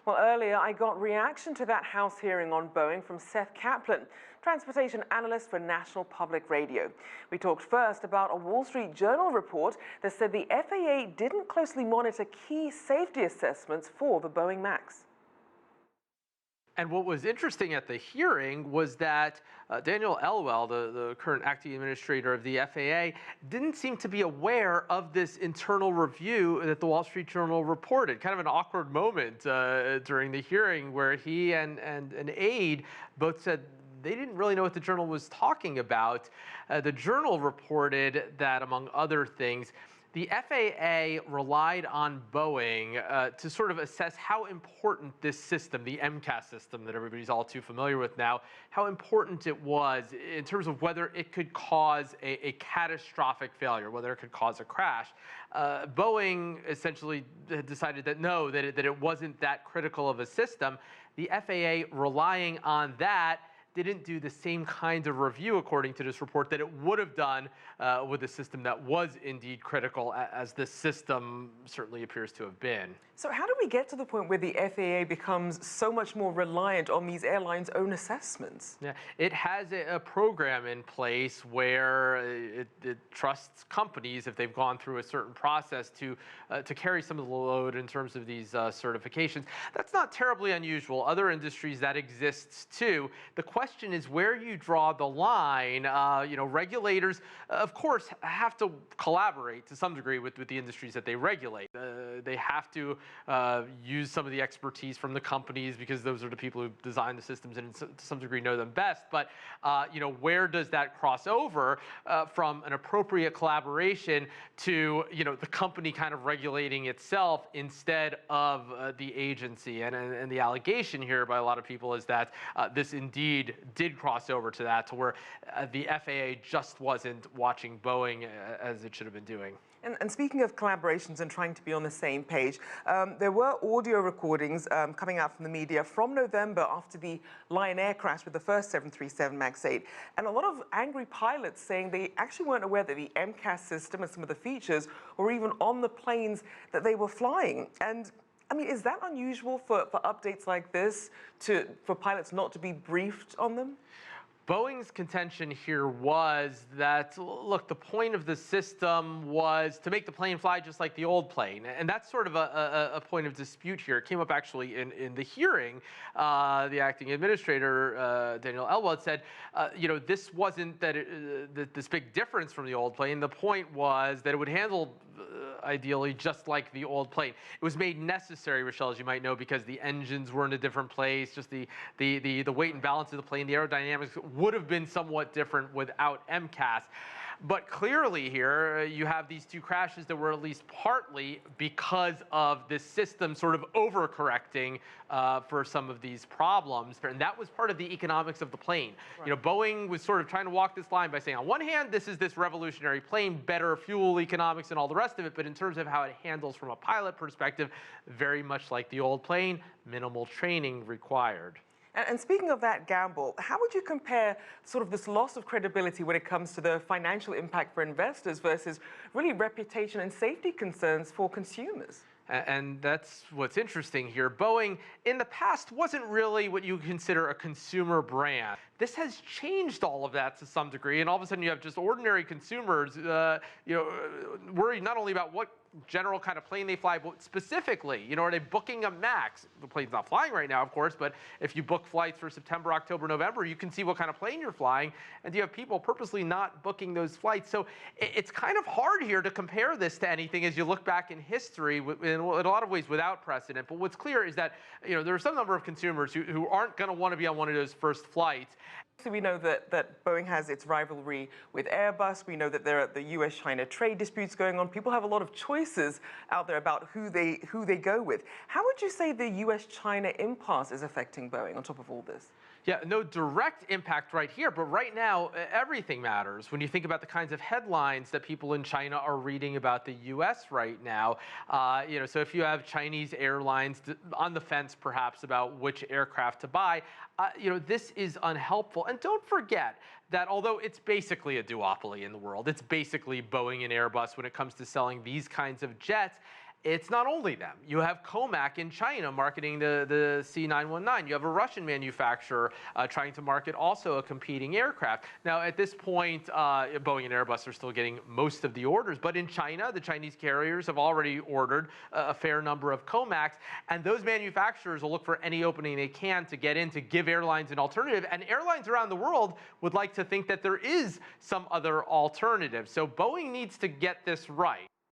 Well, earlier I got reaction to that House hearing on Boeing from Seth Kaplan, transportation analyst for National Public Radio. We talked first about a Wall Street Journal report that said the FAA didn't closely monitor key safety assessments for the Boeing MAX. And what was interesting at the hearing was that Daniel Elwell, the current acting administrator of the FAA, didn't seem to be aware of this internal review that the Wall Street Journal reported. Kind of an awkward moment during the hearing where he and an aide both said they didn't really know what the journal was talking about. The journal reported that, among other things, the FAA relied on Boeing to sort of assess how important this system, the MCAS system that everybody's all too familiar with now, how important it was in terms of whether it could cause a catastrophic failure, whether it could cause a crash. Boeing essentially had decided that no, that it wasn't that critical of a system. The FAA, relying on that, didn't do the same kind of review, according to this report, that it would have done with a system that was indeed critical, as this system certainly appears to have been. So how do we get to the point where the FAA becomes so much more reliant on these airlines' own assessments? Yeah, it has a program in place where it trusts companies, if they've gone through a certain process, to carry some of the load in terms of these certifications. That's not terribly unusual. Other industries, that exists too. The question is where you draw the line. Regulators, of course, have to collaborate to some degree with the industries that they regulate. They have to use some of the expertise from the companies because those are the people who design the systems and to some degree know them best. But where does that cross over from an appropriate collaboration to the company kind of regulating itself instead of the agency? And the allegation here by a lot of people is that this indeed did cross over to that, to where the FAA just wasn't watching Boeing as it should have been doing. And speaking of collaborations and trying to be on the same page, there were audio recordings coming out from the media from November after the Lion Air crash with the first 737 MAX 8. And a lot of angry pilots saying they actually weren't aware that the MCAS system and some of the features were even on the planes that they were flying. And I mean, is that unusual for updates like this for pilots not to be briefed on them? Boeing's contention here was that, look, the point of the system was to make the plane fly just like the old plane. And that's sort of a point of dispute here. It came up actually in the hearing. The acting administrator, Daniel Elwell, said, this wasn't this big difference from the old plane. The point was that it would handle ideally just like the old plane. It was made necessary, Rachelle, as you might know, because the engines were in a different place, just the weight and balance of the plane, the aerodynamics would have been somewhat different without MCAS. But clearly here, you have these two crashes that were at least partly because of this system sort of overcorrecting for some of these problems. And that was part of the economics of the plane. Right. Boeing was sort of trying to walk this line by saying, on one hand, this is this revolutionary plane, better fuel economics and all the rest of it. But in terms of how it handles from a pilot perspective, very much like the old plane, minimal training required. And speaking of that gamble, how would you compare sort of this loss of credibility when it comes to the financial impact for investors versus really reputation and safety concerns for consumers? And that's what's interesting here. Boeing, in the past, wasn't really what you consider a consumer brand. This has changed all of that to some degree, and all of a sudden you have just ordinary consumers, worried not only about what general kind of plane they fly, but specifically, are they booking a MAX? The plane's not flying right now, of course, but if you book flights for September, October, November, you can see what kind of plane you're flying, and you have people purposely not booking those flights. So it's kind of hard here to compare this to anything as you look back in history, in a lot of ways without precedent. But what's clear is that there are some number of consumers who aren't going to want to be on one of those first flights. So we know that Boeing has its rivalry with Airbus. We know that there are the US-China trade disputes going on. People have a lot of choices out there about who they go with. How would you say the US-China impasse is affecting Boeing on top of all this? Yeah, no direct impact right here, but right now, everything matters. When you think about the kinds of headlines that people in China are reading about the U.S. right now, so if you have Chinese airlines on the fence, perhaps, about which aircraft to buy, this is unhelpful. And don't forget that although it's basically a duopoly in the world, it's basically Boeing and Airbus when it comes to selling these kinds of jets, it's not only them. You have Comac in China marketing the C919. You have a Russian manufacturer trying to market also a competing aircraft. Now, at this point, Boeing and Airbus are still getting most of the orders, but in China, the Chinese carriers have already ordered a fair number of Comacs, and those manufacturers will look for any opening they can to get in to give airlines an alternative, and airlines around the world would like to think that there is some other alternative. So Boeing needs to get this right.